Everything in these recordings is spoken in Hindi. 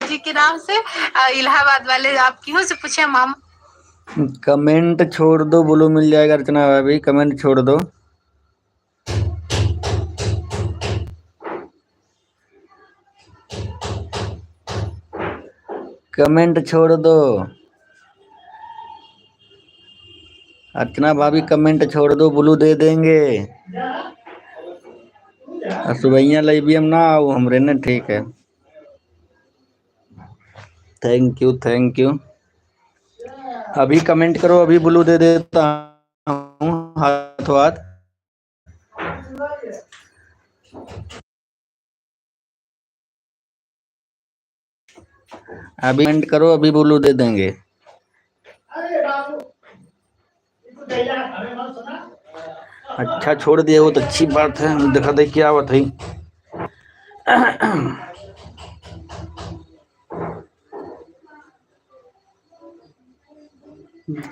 जी के नाम से इलाहाबाद वाले आपकी हो से पूछे मामा। कमेंट छोड़ दो, ब्लू मिल जाएगा अर्चना भाभी, कमेंट छोड़ दो। कमेंट छोड़ दो अर्चना भाभी, कमेंट छोड़ दो, ब्लू दे देंगे। सुबैया लई भी हम ना आओ हमरे ने, ठीक है। Thank you thank you. अभी कमेंट करो, अभी ब्लू दे देता हूँ हाथों हाथ। अभी कमेंट करो, अभी ब्लू दे देंगे। अच्छा छोड़ दिया वो तो अच्छी बात है, देखा दे क्या बात है।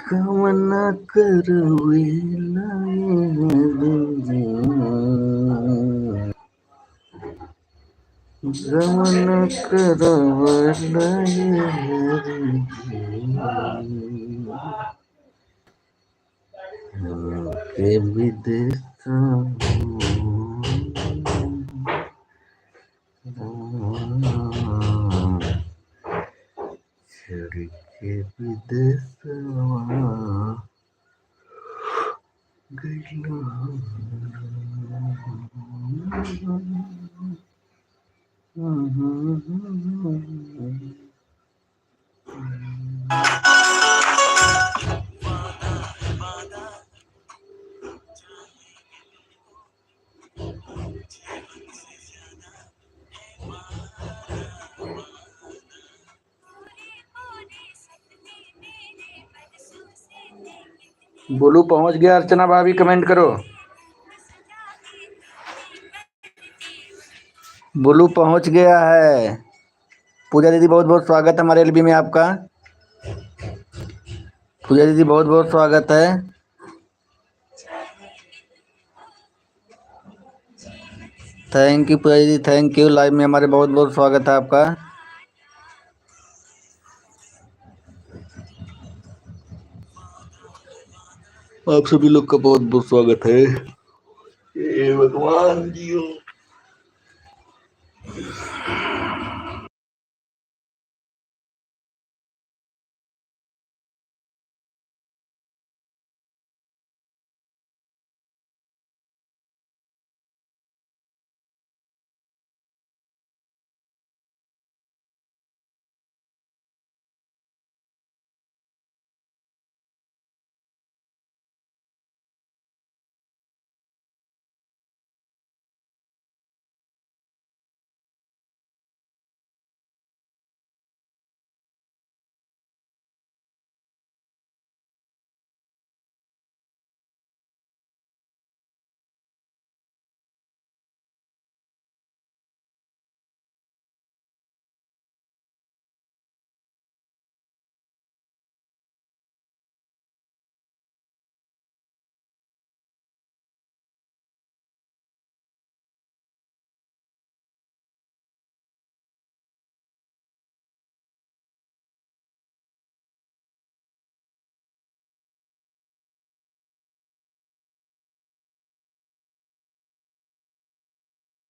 गमना करवेला गमना करवेला के विदेश छड़ के विदेश बोलू पहुंच गया अर्चना भाभी, कमेंट करो। बोलू पहुंच गया है। पूजा दीदी बहुत बहुत स्वागत है हमारे एलबी में आपका। पूजा दीदी बहुत बहुत स्वागत है। थैंक यू पूजा दीदी, थैंक यू। लाइव में हमारे बहुत बहुत स्वागत है आपका। आप सभी लोग का बहुत बहुत स्वागत है। ये भगवान जी हो।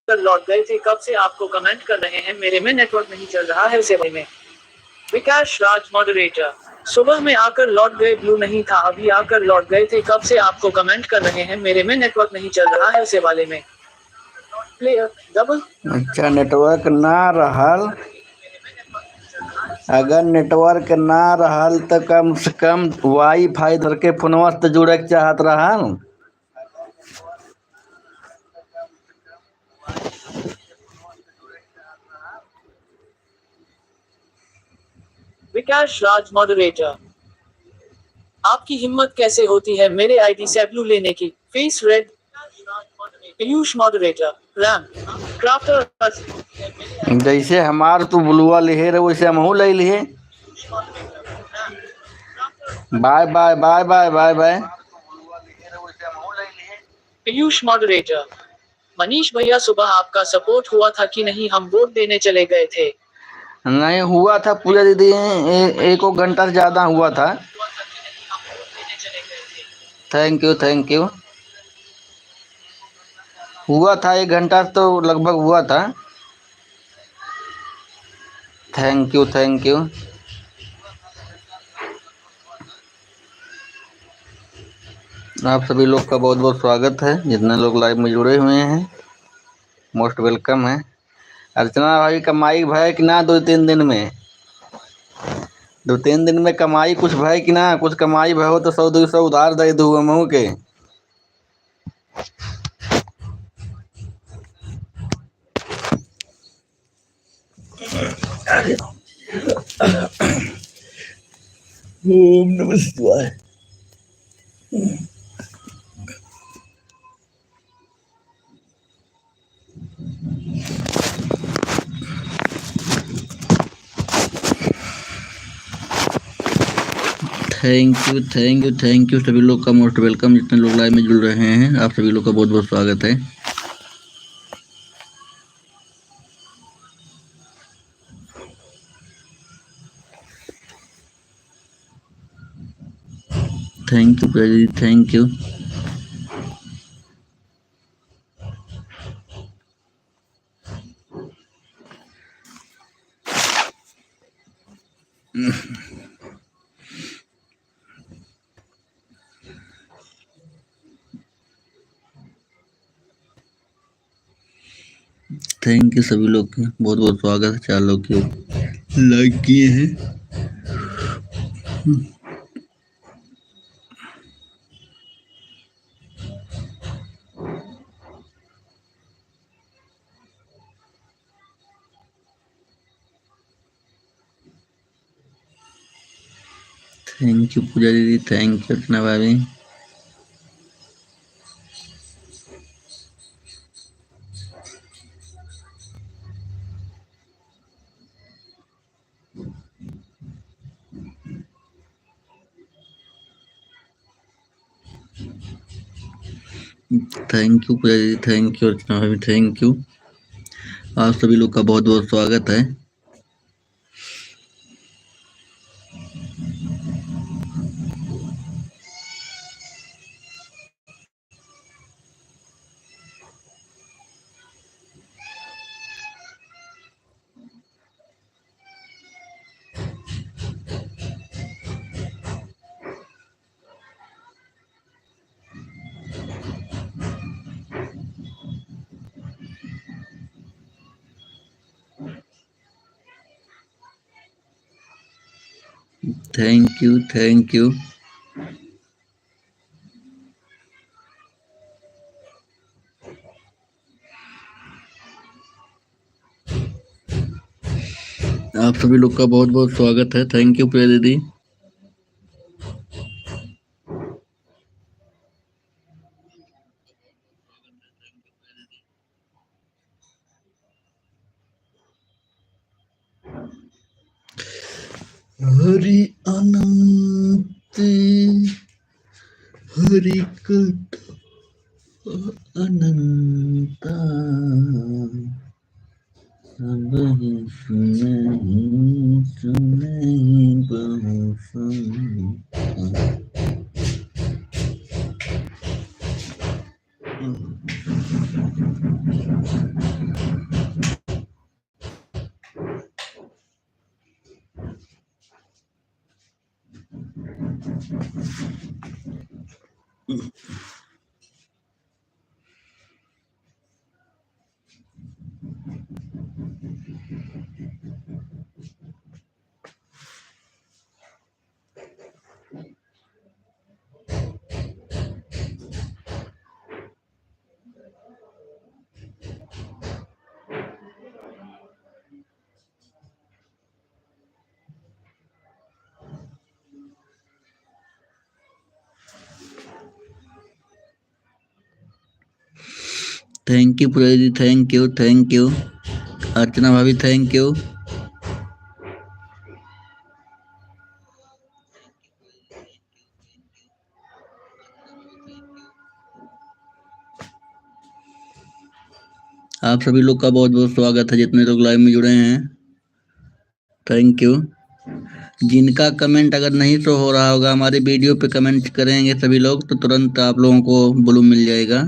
लौट गए थे, कब से आपको कमेंट कर रहे हैं, मेरे में नेटवर्क नहीं चल रहा है सेवा में। विकास राज मॉडरेटर, सुबह में आकर लौट गए, ब्लू नहीं था, अभी आकर लौट गए थे, कब से आपको कमेंट कर रहे हैं, मेरे में नेटवर्क नहीं चल रहा है उसे वाले में। Player double. अच्छा नेटवर्क ना रहल, अगर नेटवर्क ना रहल तो कम से कम वाईफाई धर के फोनवा से जुड़े के चाहत रहल। विकास राज मॉडरेटर, आपकी हिम्मत कैसे होती है मेरे आईडी से ब्लू लेने की। Face red. Piyush moderator, RAM crafter. जैसे हमार तू बुलुआ लिहे रहे वैसे हम ले लिए। Bye bye bye bye bye bye. Piyush moderator, Manish भैया सुबह आपका सपोर्ट हुआ था कि नहीं, हम वोट देने चले गए थे। नहीं हुआ था पूजा दीदी, एक घंटा से ज्यादा हुआ था। Thank you thank you. हुआ था 1 घंटा तो लगभग हुआ था। Thank you thank you. आप सभी लोग का बहुत बहुत स्वागत है, जितने लोग लाइव में जुड़े हुए हैं मोस्ट वेलकम है। अर्चना भाई कमाई भाई कि ना 2-3 दिन में? 2-3 दिन में कमाई कुछ भाई कि ना? कुछ कमाई भाई हो तो 100-200 उधार दे दू हमहू के। ओम नमः शिवाय। थैंक यू सभी लोग का मोस्ट वेलकम, जितने लोग लाइव में जुड़ रहे हैं आप सभी लोग का बहुत बहुत स्वागत है। Thank you ji, thank you. Thank you सभी लोग के बहुत बहुत स्वागत है। 4 लोग के लाइक किए हैं। थैंक यू पूजा दीदी, थैंक यू अर्चना भाभी। थैंक यू पूजा दीदी, थैंक यू अर्चना भाभी, थैंक यू। आप सभी लोग का बहुत बहुत स्वागत है। Thank you thank you. आप सभी लोग का बहुत बहुत स्वागत है। थैंक यू प्रिया दीदी। हरि अनंत हरि कथा अनंता, सब ही सुनहि सुनहि बहु संता। थैंक यू पूजा दीदी, thank you thank you. Archana भाभी थैंक यू। आप सभी लोग का बहुत बहुत स्वागत है, जितने लोग लाइव में जुड़े हैं। Thank you. जिनका कमेंट अगर नहीं शो हो रहा होगा हमारी वीडियो पे कमेंट करेंगे सभी लोग तो तुरंत आप लोगों को ब्लू मिल जाएगा।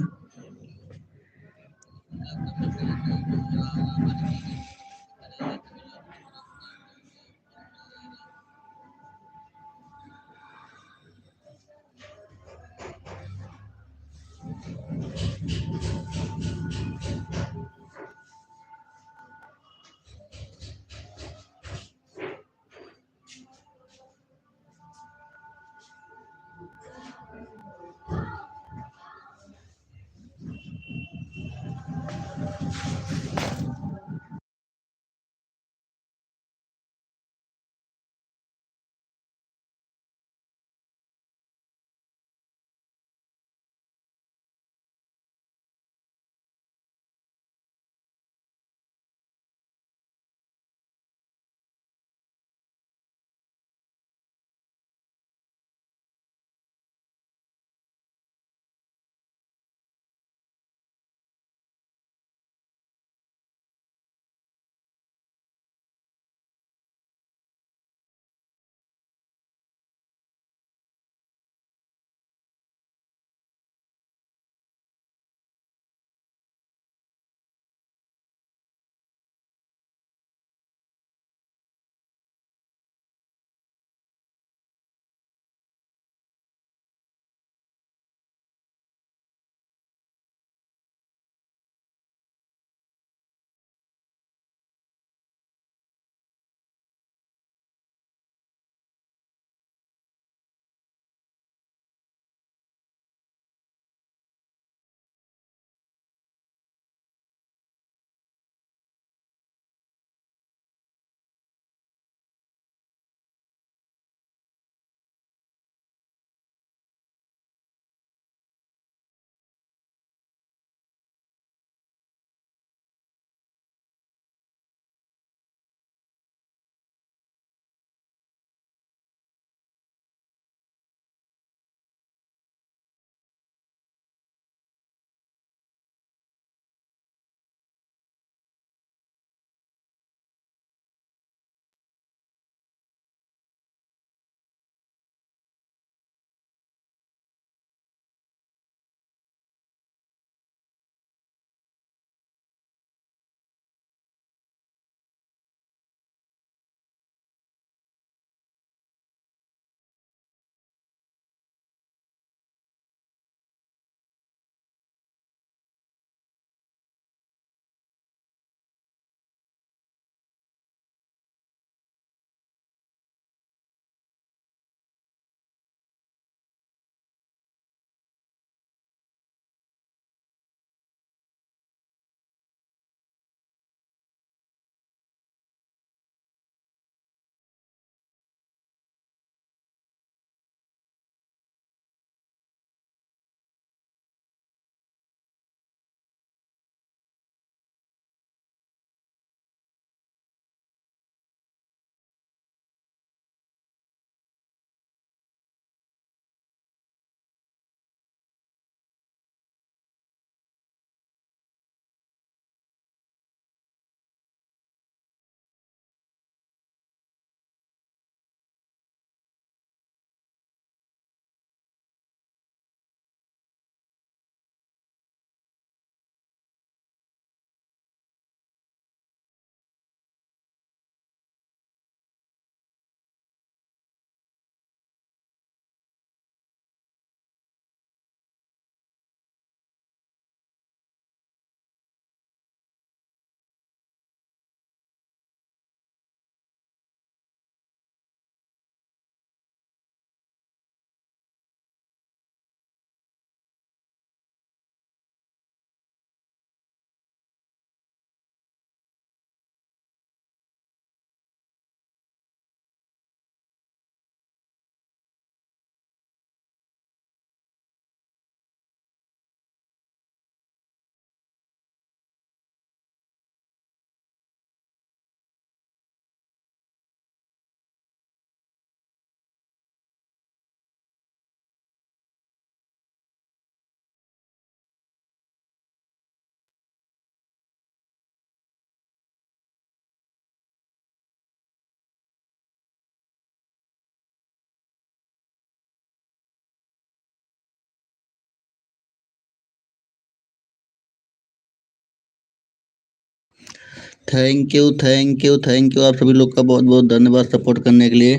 Thank you thank you thank you. आप सभी लोग का बहुत बहुत धन्यवाद सपोर्ट करने के लिए।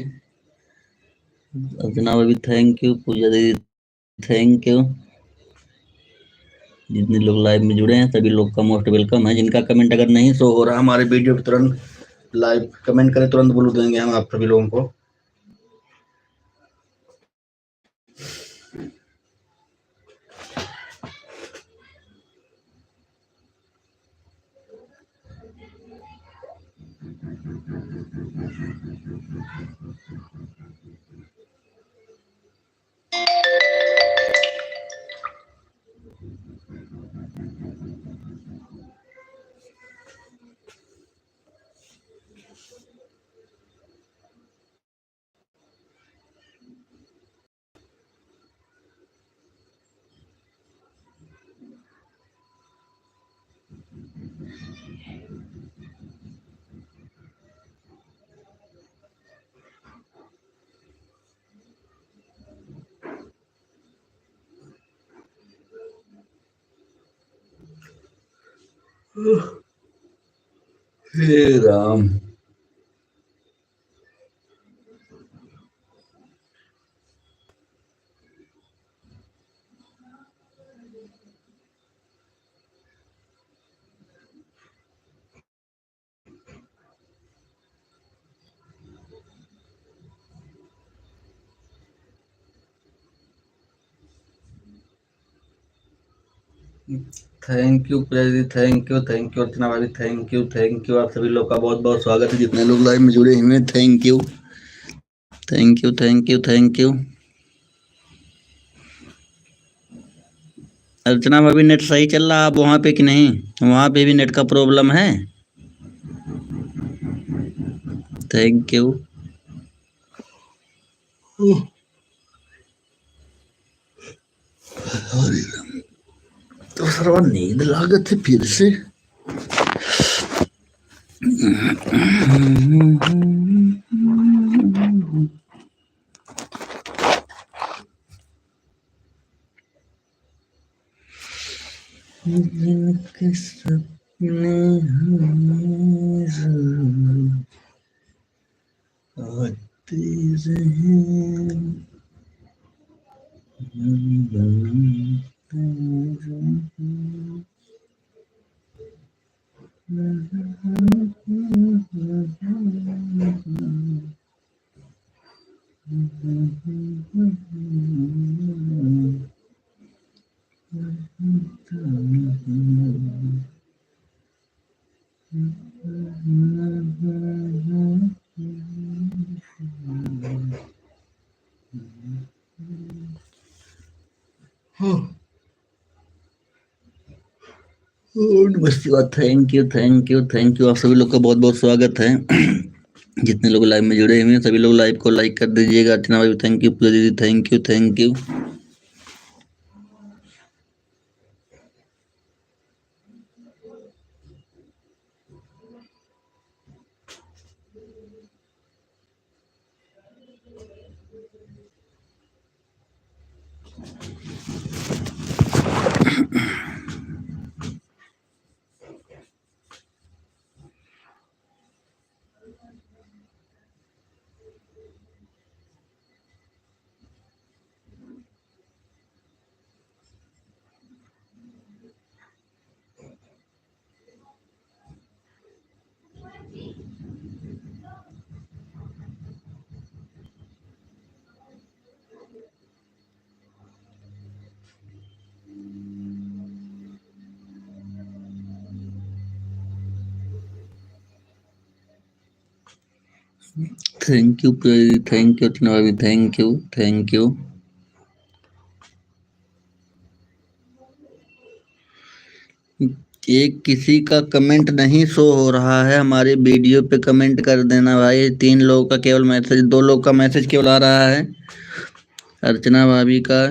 अर्चना भाभी थैंक यू, पूजा दीदी थैंक यू। जितने लोग लाइव में जुड़े हैं सभी लोग का मोस्ट वेलकम है। जिनका कमेंट अगर नहीं शो हो रहा हमारे वीडियो पे तुरंत लाइव कमेंट करें, तुरंत बोल देंगे हम आप सभी लोगों को। हे राम। थैंक यू पूजा दीदी थैंक यू अर्चना भाभी थैंक यू। आप सभी लोग का बहुत बहुत स्वागत है। जितने लोग लाइव में जुड़े हुए हैं thank you thank you thank you thank you. Archana भाभी नेट सही चल रहा आप वहाँ पे कि नहीं? वहाँ पे भी नेट का प्रॉब्लम है। Thank you. तो सर्वा नींद लागत है फिर से। के सपने आते रहे। नमस्ते। थैंक यू आप सभी लोग का बहुत बहुत स्वागत है। जितने लोग लाइव में जुड़े हुए हैं सभी लोग लाइव को लाइक कर दीजिएगा। अर्चना भाई थैंक यू, पूजा दीदी thank you. Thank you Archana भाभी थैंक यू। एक किसी का कमेंट नहीं शो हो रहा है हमारे वीडियो पे, कमेंट कर देना भाई। 3 लोगों का केवल मैसेज, 2 लोग का मैसेज केवल आ रहा है। अर्चना भाभी का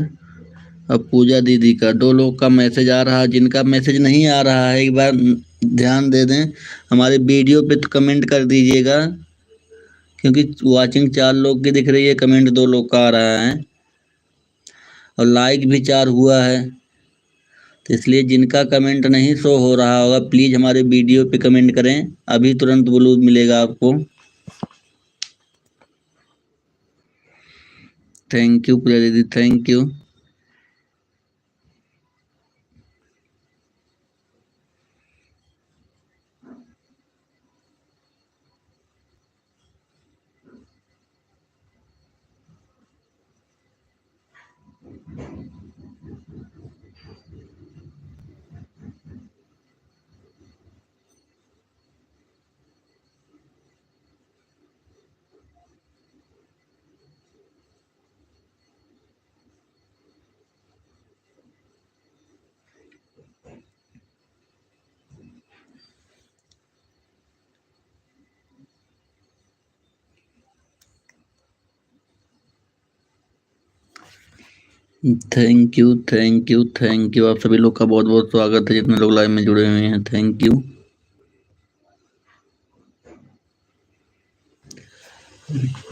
और पूजा दीदी का 2 लोग का मैसेज आ रहा है। जिनका मैसेज नहीं आ रहा है एक बार ध्यान दे दें, हमारे वीडियो पे तो कमेंट कर दीजिएगा, क्योंकि वाचिंग 4 लोग की दिख रही है, कमेंट 2 लोग का आ रहा है और लाइक भी 4 हुआ है। इसलिए जिनका कमेंट नहीं शो हो रहा होगा प्लीज हमारे वीडियो पे कमेंट करें, अभी तुरंत ब्लू मिलेगा आपको। थैंक यू पूजा दीदी, thank you. Thank you thank you thank you. आप सभी लोग का बहुत बहुत स्वागत है, जितने लोग लाइव में जुड़े हुए हैं, थैंक यू।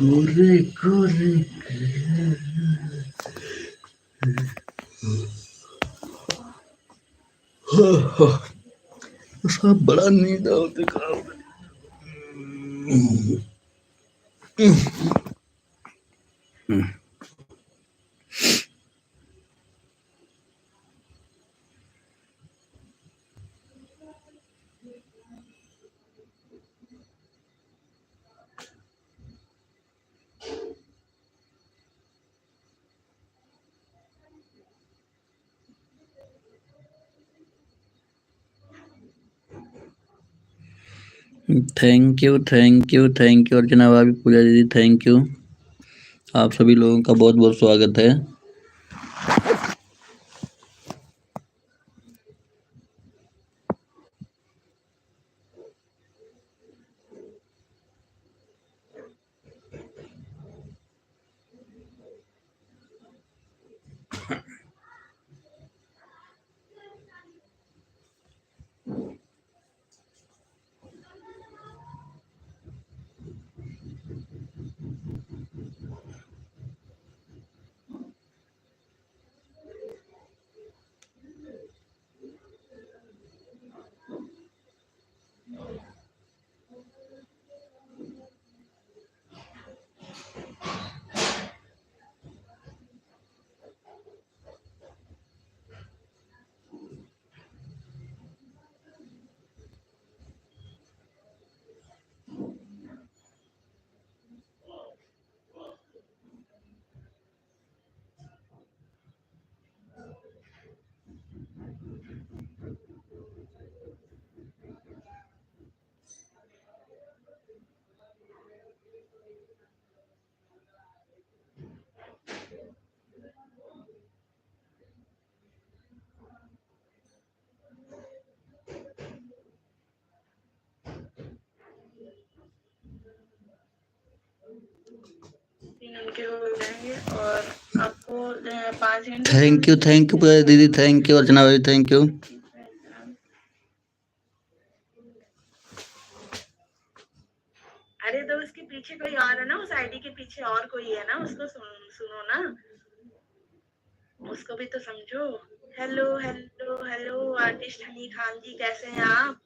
गोरे गोरे सब बड़ा नींद आती है। Thank you thank you thank you Archana भाभी, पूजा दीदी, थैंक यू। आप सभी लोगों का बहुत बहुत स्वागत है। और आपको 5 घंटे थैंक यू पूजा दीदी, थैंक यू अर्चना भाभी, थैंक यू। अरे तो उसके पीछे कोई और है ना, उस आईडी के पीछे और कोई है ना, उसको सुनो ना, उसको भी तो समझो। Hello hello hello artist Honey Khan ji, कैसे हैं आप?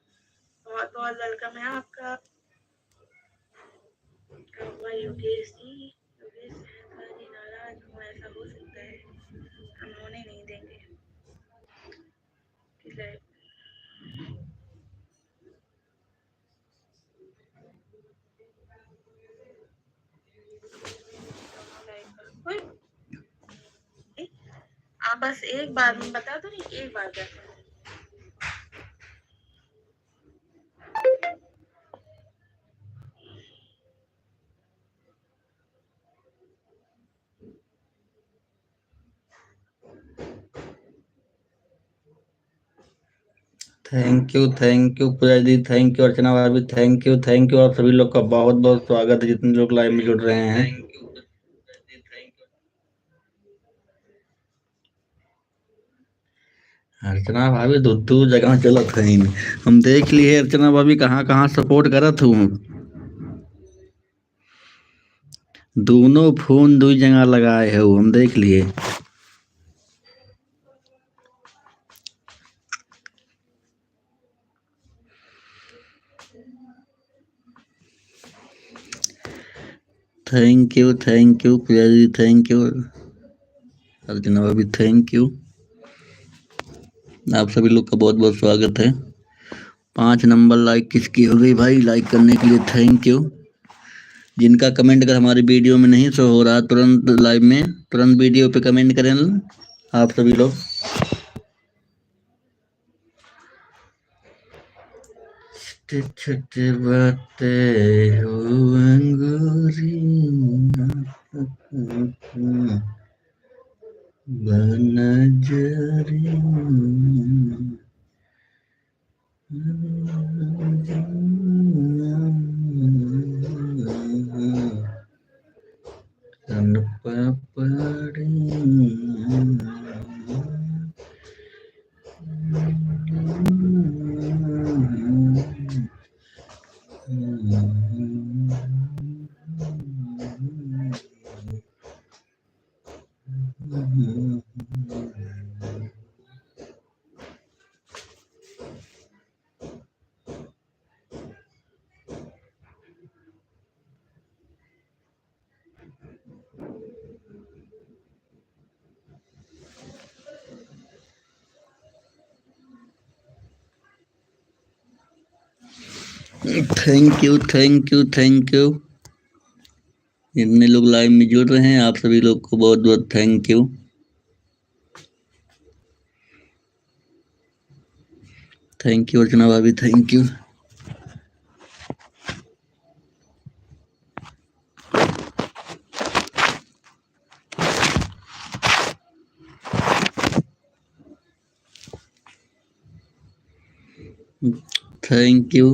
बहुत बहुत वेलकम है आपका। योगेश जी, योगेश जी नाराज हो, ऐसा हो सकता है, हम होने नहीं देंगे। आप बस एक बार बता दो, नहीं एक बार कर। थैंक यू पूजा दीदी, थैंक यू अर्चना भाभी, थैंक यू। आप सभी लोग का बहुत बहुत स्वागत है, जितने लोग लाइव में जुड़ रहे हैं। अर्चना भाभी दो जगह चलत है, हम देख लिए अर्चना भाभी कहाँ कहाँ सपोर्ट करत हूँ। दोनों फोन दो जगह लगाए है, हम देख लिए। Thank you Priya ji, thank you. Archana भाभी थैंक यू। आप सभी लोग का बहुत बहुत स्वागत है। 5 नंबर लाइक किसकी हो गई भाई? लाइक करने के लिए थैंक यू। जिनका कमेंट अगर हमारी वीडियो में नहीं शो हो रहा, तुरंत लाइव में तुरंत वीडियो पे कमेंट करें आप सभी लोग। छोटे बातें हो अंगूरी बनजरी सन पापड़ी थैंक यू जितने लोग लाइव में जुड़ रहे हैं आप सभी लोग को बहुत बहुत थैंक यू। अर्चना भाभी thank you. Thank you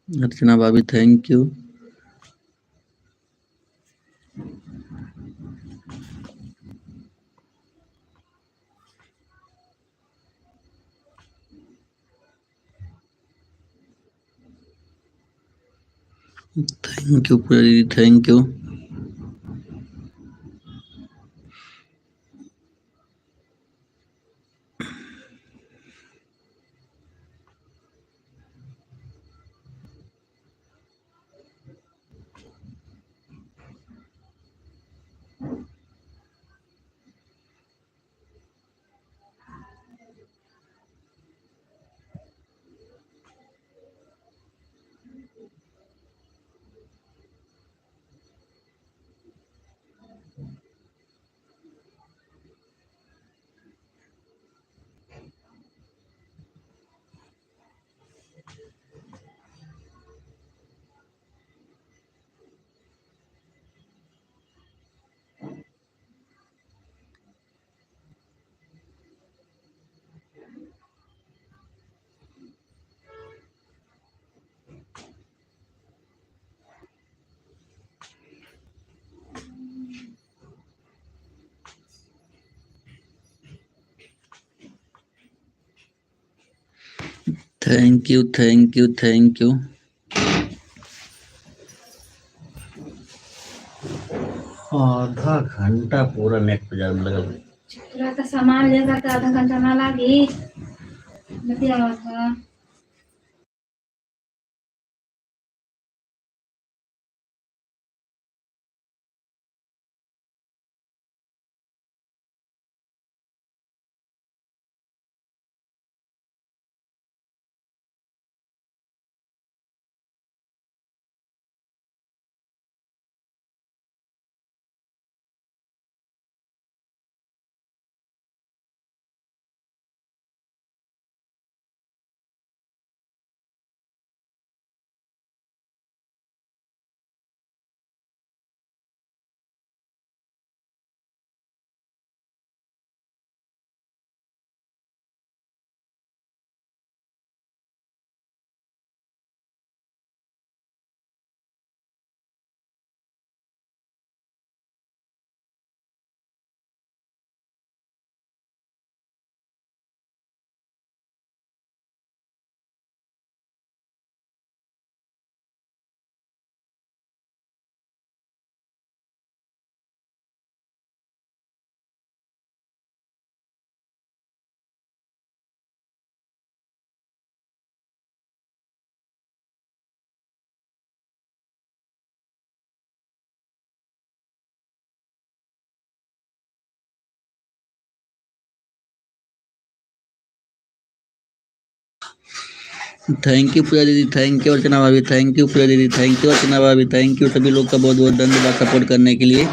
Archana भाभी thank you. Thank you Priya, thank you. Thank you. आधा घंटा पूरा नेट पे जाने लगा। पूरा तो सामान लेकर के आधा घंटा ना लागी बतिया था। थैंक यू पूजा दीदी, थैंक यू अर्चना भाभी, थैंक यू पूजा दीदी, थैंक यू अर्चना भाभी, थैंक यू सभी लोग का बहुत बहुत धन्यवाद सपोर्ट करने के लिए।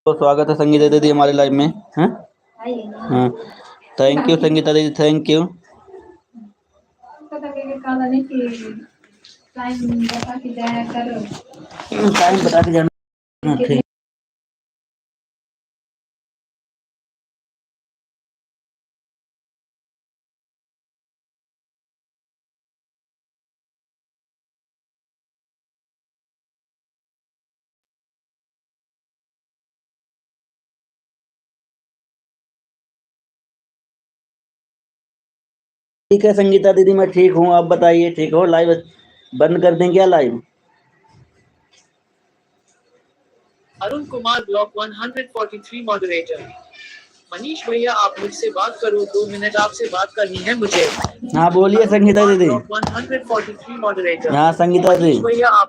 तो स्वागत है संगीता दीदी हमारे लाइव में। हाँ हाँ, थैंक यू संगीता दीदी, थैंक यू। टाइम बता के जाना। ठीक ठीक है संगीता दीदी, मैं ठीक हूँ, आप बताइए ठीक हो? लाइव बंद कर दें क्या live? Arun Kumar block 143 moderator. Manish भैया आप मुझसे बात करो, 2 मिनट आपसे बात करनी है मुझे। हाँ बोलिए संगीता दीदी। 143 मॉडरेटर। हाँ संगीता दीदी, मनीष भैया आप।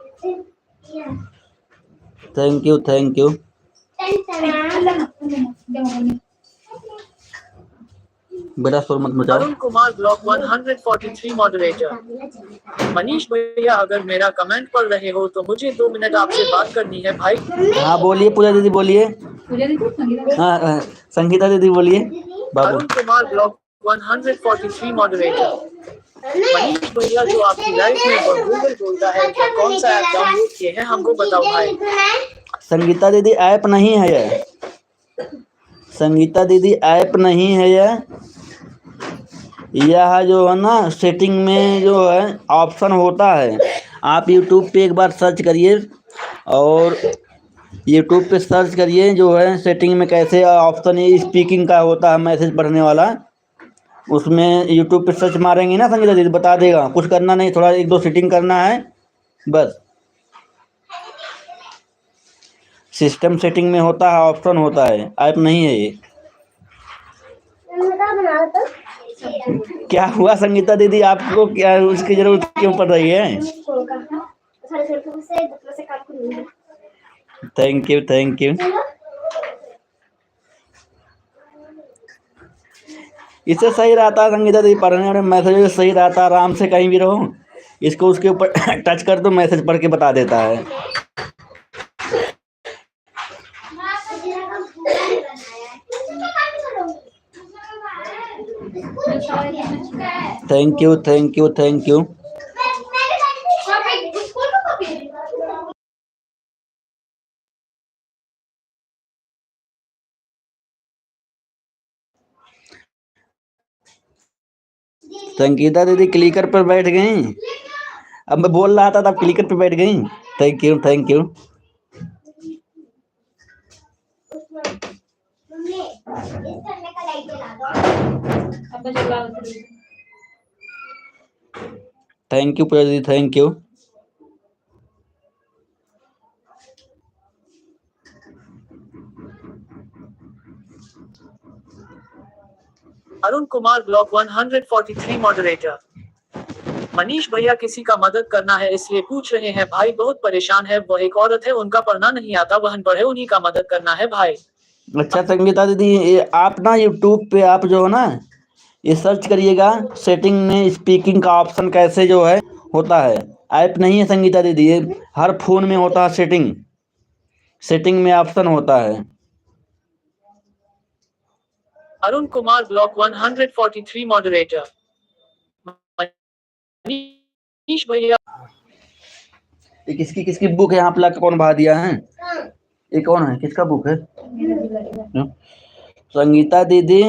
Thank you thank you. बड़ा शोर मत मचाओ। Arun Kumar block 143 moderator. मनीष भैया अगर मेरा कमेंट पढ़ रहे हो तो मुझे 2 मिनट आपसे बात करनी है भाई। हाँ बोलिए पूजा दीदी, बोलिए। हाँ संगीता दीदी बोलिए। Arun Kumar block 143 moderator. मनीष भैया जो आपकी लाइफ में गूगल बोलता है, क्या कौन सा ऐप डाउनलोड किए हैं हमको बताओ भाई। संगीता दीदी ऐप नहीं है यह, संगीता दीदी ऐप नहीं है यह जो है ना सेटिंग में जो है ऑप्शन होता है, आप यूट्यूब पे एक बार सर्च करिए और यूट्यूब पे सर्च करिए जो है सेटिंग में कैसे ऑप्शन ये स्पीकिंग का होता है, मैसेज पढ़ने वाला, उसमें यूट्यूब पे सर्च मारेंगे ना संगीता दीदी बता देगा, कुछ करना नहीं, थोड़ा 1-2 सेटिंग करना है बस। सिस्टम सेटिंग में होता है, ऑप्शन होता है, ऐप नहीं है ये। क्या हुआ संगीता दीदी, आपको क्या उसकी जरूरत क्यों पड़ रही है? Thank you, thank you. इससे सही रहता है संगीता दीदी, पढ़ने में मैसेज सही रहता है, आराम से कहीं भी रहो, इसको उसके ऊपर टच कर दो, मैसेज पढ़ के बता देता है। Thank you, thank you, thank you. Sangeeta दीदी क्लिकर पर बैठ गई, अब मैं बोल रहा था तब क्लिकर पे बैठ गई। Thank you, thank you. Thank you Pooja दीदी, thank you. Arun Kumar block 143 moderator. Manish भैया किसी का मदद करना है इसलिए पूछ रहे हैं भाई, बहुत परेशान है, वो एक औरत है, उनका पढ़ना नहीं आता, वह अनपढ़ है, उन्हीं का मदद करना है भाई। अच्छा संगीता दीदी, ये आप ना यूट्यूब पे आप जो है ना ये सर्च करिएगा, सेटिंग में स्पीकिंग का ऑप्शन कैसे जो है होता है, ऐप नहीं है संगीता दीदी, ये हर फोन में होता है, सेटिंग में ऑप्शन होता है। Arun Kumar block 143 moderator. मनीष भैया ये किसकी बुक है यहाँ पे, कौन भा दिया है? ये कौन है, किसका बुक है? संगीता दीदी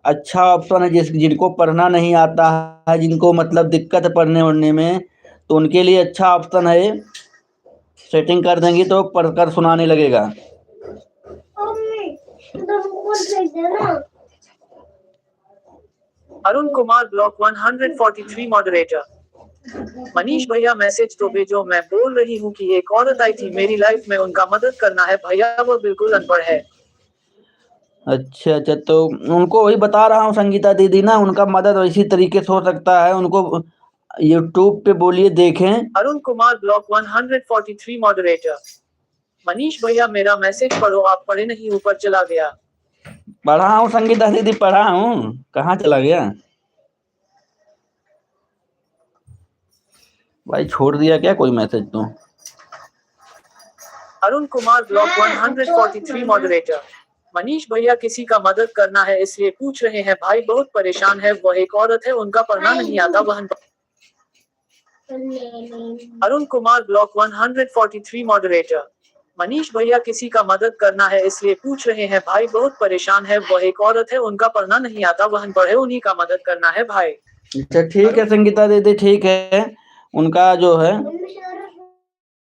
अच्छा ऑप्शन है, जिनको पढ़ना नहीं आता है, जिनको मतलब दिक्कत है पढ़ने वढ़ने में, तो उनके लिए अच्छा ऑप्शन है। सेटिंग कर देंगी तो पढ़कर सुनाने लगेगा। Arun Kumar block 143 moderator. मनीष भैया मैसेज तो भेजो, मैं बोल रही हूँ कि एक औरत आई थी मेरी लाइफ में, उनका मदद करना है भैया, वो बिल्कुल अनपढ़ है। अच्छा, तो उनको वही बता रहा हूँ संगीता दीदी ना, उनका मदद इसी तरीके से हो सकता है, उनको यूट्यूब पे बोलिए देखें। Arun Kumar block 143 moderator. मनीष भैया मेरा मैसेज पढ़ो, आप पढ़े नहीं, ऊपर चला गया। पढ़ा हूँ संगीता दीदी, पढ़ा हूँ, कहाँ चला गया भाई, छोड़ दिया क्या कोई मैसेज तो? Arun Kumar block 143 moderator. मनीष भैया किसी का मदद करना है इसलिए पूछ रहे हैं भाई, बहुत परेशान है, वो एक औरत है, उनका पढ़ना नहीं आता, वह अरुण कुमार ब्लॉक 143 मॉडरेटर। मनीष भैया किसी का मदद करना है इसलिए पूछ रहे हैं भाई, बहुत परेशान है, वो एक औरत है, उनका पढ़ना नहीं आता, वह अनपढ़ है, उन्हीं का मदद करना है भाई। अच्छा ठीक है संगीता दीदी, ठीक है, उनका जो है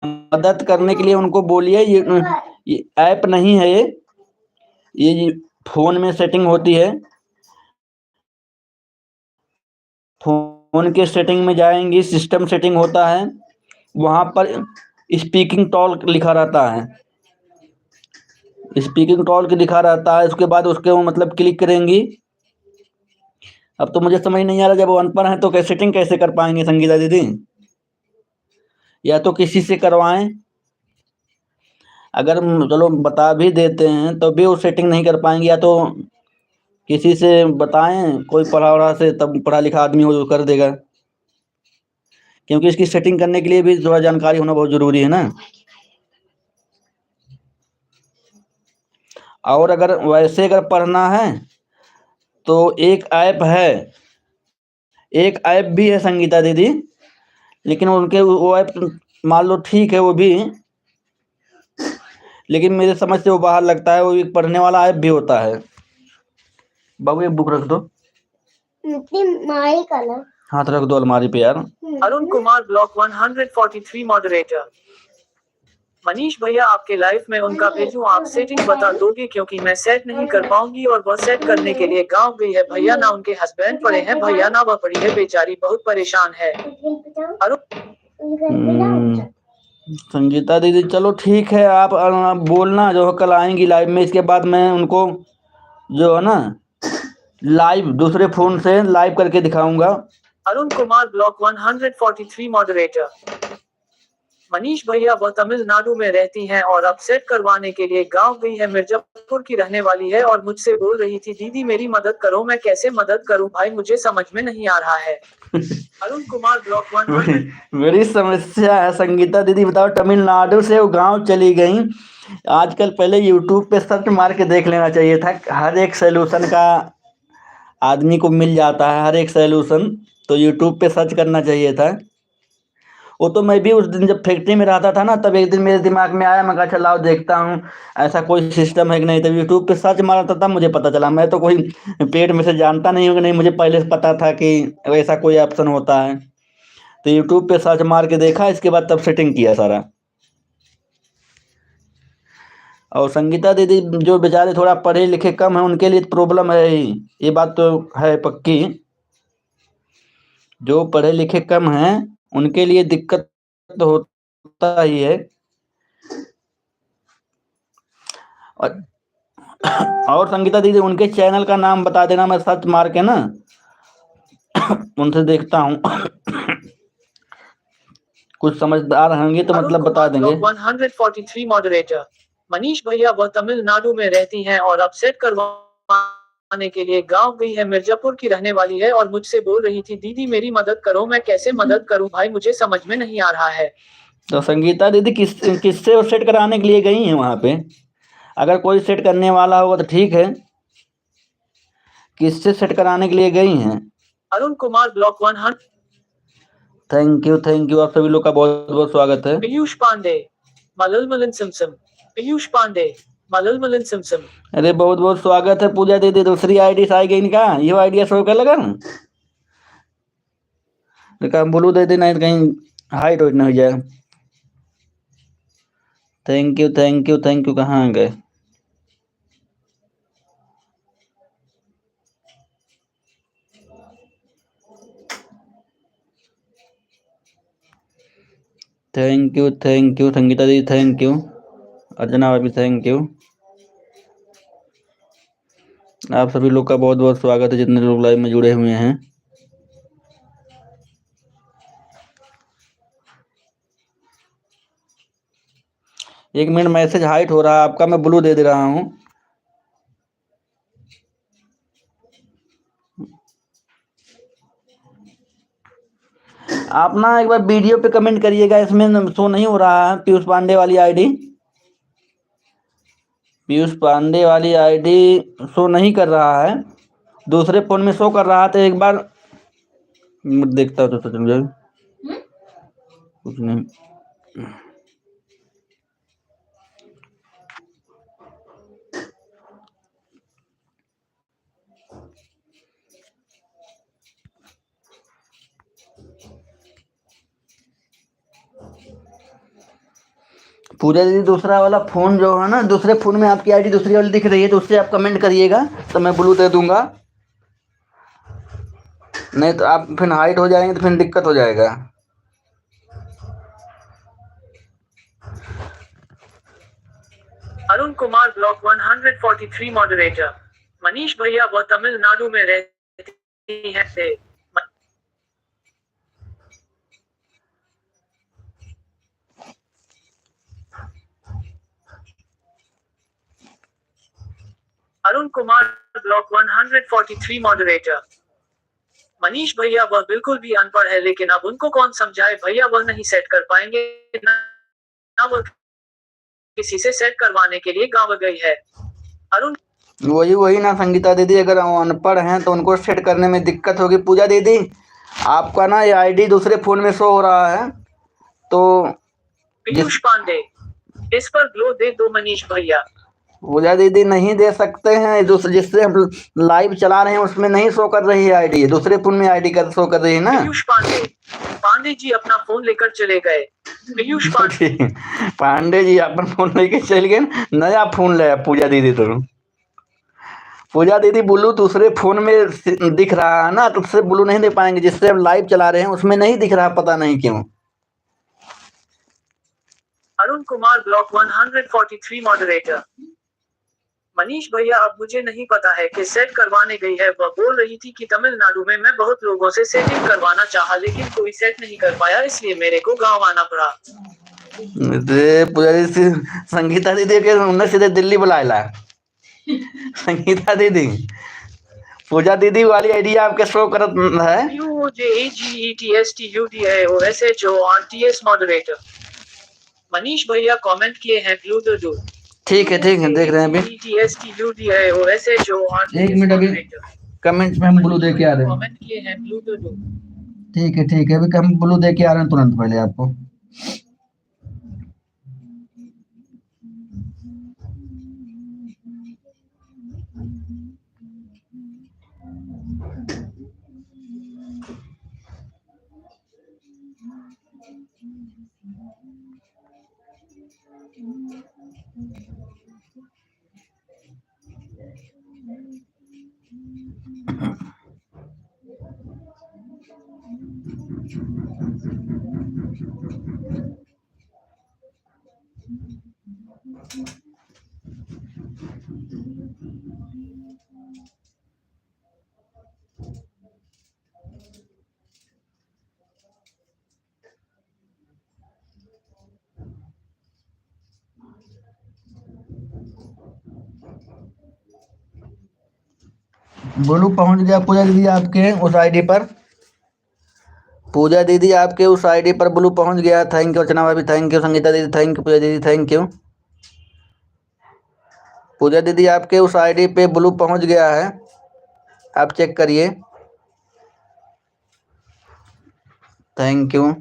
मदद करने के लिए उनको बोलिए, ये ऐप नहीं है, ये फोन में सेटिंग होती है, फोन के सेटिंग में जाएंगी, सिस्टम सेटिंग होता है, वहां पर स्पीकिंग टॉक लिखा रहता है, स्पीकिंग टॉक लिखा रहता है, उसके बाद उसके वो मतलब क्लिक करेंगी। अब तो मुझे समझ नहीं आ रहा, जब वो अनपढ़ है तो सेटिंग कैसे कर पाएंगे संगीता दीदी? या तो किसी से करवाएं, अगर चलो बता भी देते हैं तो भी वो सेटिंग नहीं कर पाएंगे, या तो किसी से बताएं, कोई पढ़ा वढ़ा से, तब पढ़ा लिखा आदमी हो जो कर देगा, क्योंकि इसकी सेटिंग करने के लिए भी थोड़ा जानकारी होना बहुत जरूरी है ना। और अगर वैसे अगर पढ़ना है तो एक ऐप भी है संगीता दीदी, लेकिन उनके वो ऐप मान लो ठीक है वो भी, लेकिन मेरे समझ से वो बाहर लगता है, वो एक पढ़ने वाला ऐप भी होता है। बाबू एक बुक रख दो, हाथ रख दो अलमारी पे यार। Arun Kumar block 143 moderator. मनीष भैया आपके लाइफ में उनका भेजूं, आप सेटिंग बता दोगे क्योंकि मैं सेट नहीं कर पाऊंगी और वह सेट करने के लिए गांव गई है भैया, ना उनके हस्बैंड पड़े हैं भैया, ना वह पड़ी है बेचारी, बहुत परेशान है। अरुण संगीता दीदी चलो ठीक है, आप बोलना जो है कल आएंगी लाइव में, इसके बाद मैं उनको जो है ना लाइव दूसरे फोन से लाइव करके दिखाऊंगा। Arun Kumar block 143 moderator. मनीष भैया वह तमिलनाडु में रहती हैं और अब सेट करवाने के लिए गांव गई है, मिर्जापुर की रहने वाली है और मुझसे बोल रही थी दीदी मेरी मदद करो, मैं कैसे मदद करूं भाई, मुझे समझ में नहीं आ रहा है। अरुण कुमार ब्लॉक 100। मेरी समस्या है संगीता दीदी, बताओ तमिलनाडु से वो गांव चली गई। आजकल पहले यूट्यूब पे सर्च मार के देख लेना चाहिए था, हर एक सैल्यूशन का आदमी को मिल जाता है, हर एक सैल्यूशन तो यूट्यूब पे सर्च करना चाहिए था। वो तो मैं भी उस दिन जब फैक्ट्री में रहता था ना, तब एक दिन मेरे दिमाग में आया, मैं कहा चलाओ देखता हूँ ऐसा कोई सिस्टम है कि नहीं, तब यूट्यूब पे सर्च मारा था तब मुझे पता चला। मैं तो कोई पेट में से जानता नहीं हूँ कि नहीं, मुझे पहले से पता था कि ऐसा कोई ऑप्शन होता है, तो यूट्यूब पे सर्च मार के देखा, इसके बाद तब सेटिंग किया सारा। और संगीता दीदी जो बेचारे थोड़ा पढ़े लिखे कम है उनके लिए प्रॉब्लम है ही, ये बात तो है पक्की। जो पढ़े लिखे कम हैं उनके लिए दिक्कत तो होता ही है। और संगीता दीदी उनके चैनल का नाम बता देना, मैं सर्च मार के ना उनसे देखता हूँ कुछ समझदार होंगे तो मतलब बता देंगे। 143 मॉडरेटर। मनीष भैया वह तमिलनाडु में रहती हैं और अब सेट करवाने के लिए गांव गई है, मिर्जापुर की रहने वाली है और मुझसे बोल रही थी दीदी मेरी मदद करो, मैं कैसे मदद करूं भाई, मुझे समझ में नहीं आ रहा है। तो संगीता दीदी किससे वो सेट कराने के लिए गई हैं वहाँ पे? अगर कोई सेट करने वाला होगा तो ठीक है, किससे सेट कराने के लिए गई हैं? Arun Kumar block 100। Thank you, आप सभी लोग का बहुत बहुत स्वागत है। पीयूष पांडे मललमलन सिमसिम। पीयूष पांडे मललमलन सिमसिम। अरे बहुत बहुत स्वागत है पूजा दीदी, दूसरी आईडी से आई गई इनका, ये आइडिया शो कर लगा ना, बोलू दे देना कहीं हाइट वाइट ना हो जाए। थैंक यू, कहाँ गए? थैंक यू संगीता दीदी, थैंक यू अर्चना भाभी, थैंक यू। आप सभी लोग का बहुत बहुत स्वागत है जितने लोग लाइव में जुड़े हुए हैं। एक मिनट, मैसेज हाइट हो रहा है आपका, मैं ब्लू दे दे रहा हूँ। आप ना एक बार वीडियो पे कमेंट करिएगा, इसमें शो नहीं हो रहा है पीयूष पांडे वाली आईडी, पीयूष पांडे वाली आईडी शो नहीं कर रहा है, दूसरे फोन में शो कर रहा था। एक बार देखता हूँ तो चल जाए, कुछ नहीं। पूजा दीदी दूसरा वाला फोन जो है ना, दूसरे फोन में आपकी आईडी दूसरी वाली दिख रही है तो उससे आप कमेंट करिएगा तो मैं ब्लू दे दूंगा, नहीं तो आप फिर हाइट हो जाएंगे तो फिर दिक्कत हो जाएगा। Arun Kumar block 143 moderator. मनीष भैया वह तमिलनाडु में रहती हैं से। Arun Kumar block 143 moderator. मनीष भैया वह बिल्कुल भी अनपढ़ है, लेकिन अब उनको कौन समझाए भैया, वह नहीं सेट कर पाएंगे, ना वह किसी से सेट करवाने के लिए गांव गई है। अरुण वही ना संगीता दीदी, अगर वो अनपढ़ हैं तो उनको सेट करने में दिक्कत होगी। पूजा दीदी आपका ना ये आईडी दूसरे फोन में शो हो रहा है तो पीयूष पांडे इस पर ग्लो दे दो मनीष भैया। पूजा दीदी नहीं दे सकते हैं, जिससे हम लाइव चला रहे हैं उसमें नहीं शो कर रही है आईडी, दूसरे फोन में आईडी शो कर रही है ना। पीयूष पांडे जी अपना फोन लेकर चले गए। पीयूष पांडे। पांडे जी अपन फोन लेके चल गए न, नया फोन लाया पूजा दीदी। तो पूजा दीदी ब्लू दूसरे फोन में दिख रहा है ना, तो उससे ब्लू नहीं दे पाएंगे। जिससे हम लाइव चला रहे हैं उसमें नहीं दिख रहा, पता नहीं क्यों। Arun Kumar block 143 moderator. मनीष भैया अब मुझे नहीं पता है कि सेट करवाने गई है। वह बोल रही थी कि तमिलनाडु में मैं बहुत लोगों से सेटिंग करवाना चाहा, लेकिन कोई सेट नहीं कर पाया, इसलिए मेरे को गांव आना पड़ा। पूजा दीदी संगीता दीदी के उन्हें सीधे दिल्ली बुलाएला। संगीता दीदी पूजा दीदी वाली आइडिया आपके शो करत है। UOJEGESTUDIOSHORTS moderator. मनीष भैया कमेंट किए हैं ब्लू द डू। ठीक है देख रहे हैं अभी। एक मिनट अभी कमेंट में हम ब्लू दे के आ रहे हैं। कमेंट किए हैं ब्लू द डू। ठीक है अभी हम ब्लू दे के आ रहे हैं तुरंत पहले आपको। ब्लू पहुंच गया पूजा दीदी आपके उस आईडी पर। पूजा दीदी आपके उस आईडी पर ब्लू पहुंच गया। थैंक यू अर्चना भाभी, थैंक यू संगीता दीदी, थैंक यू पूजा दीदी, थैंक यू। पूजा दीदी आपके उस आईडी पे ब्लू पहुंच गया है, आप चेक करिए। Thank you.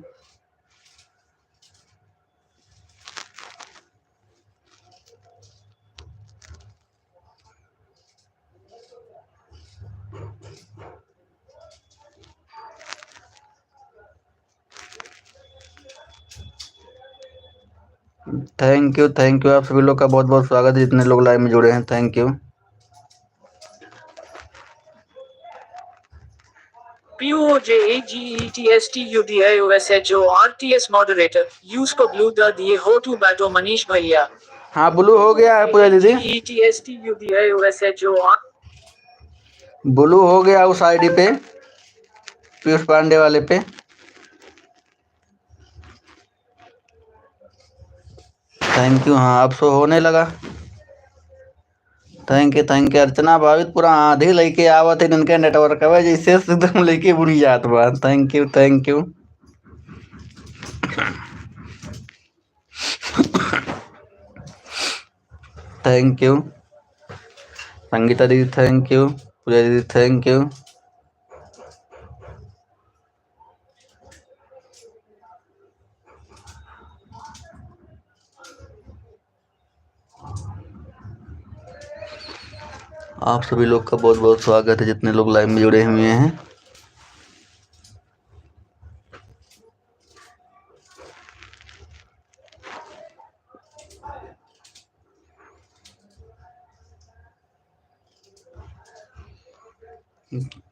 थैंक यू आप सभी लोग का बहुत बहुत स्वागत है, जितने लोग लाइव में जुड़े हैं। Thank you. POJEGETSTUDIOSHORTS moderator use को ब्लू द दिए हो टू बैटो मनीष भैया। हाँ ब्लू हो गया है पूजा दीदी, ब्लू हो गया उस आईडी पे, पीयूष पांडे वाले पे। Thank you. हाँ अब शो होने लगा। थैंक यू अर्चना भाभी पूरा आधी लेके आवत है इनके नेटवर्क है जैसे एकदम लेके बुरी जात बा। Thank you thank you Sangeeta दीदी, थैंक यू पूजा दीदी, थैंक यू। आप सभी लोग का बहुत बहुत स्वागत है, जितने लोग लाइव में जुड़े हुए हैं।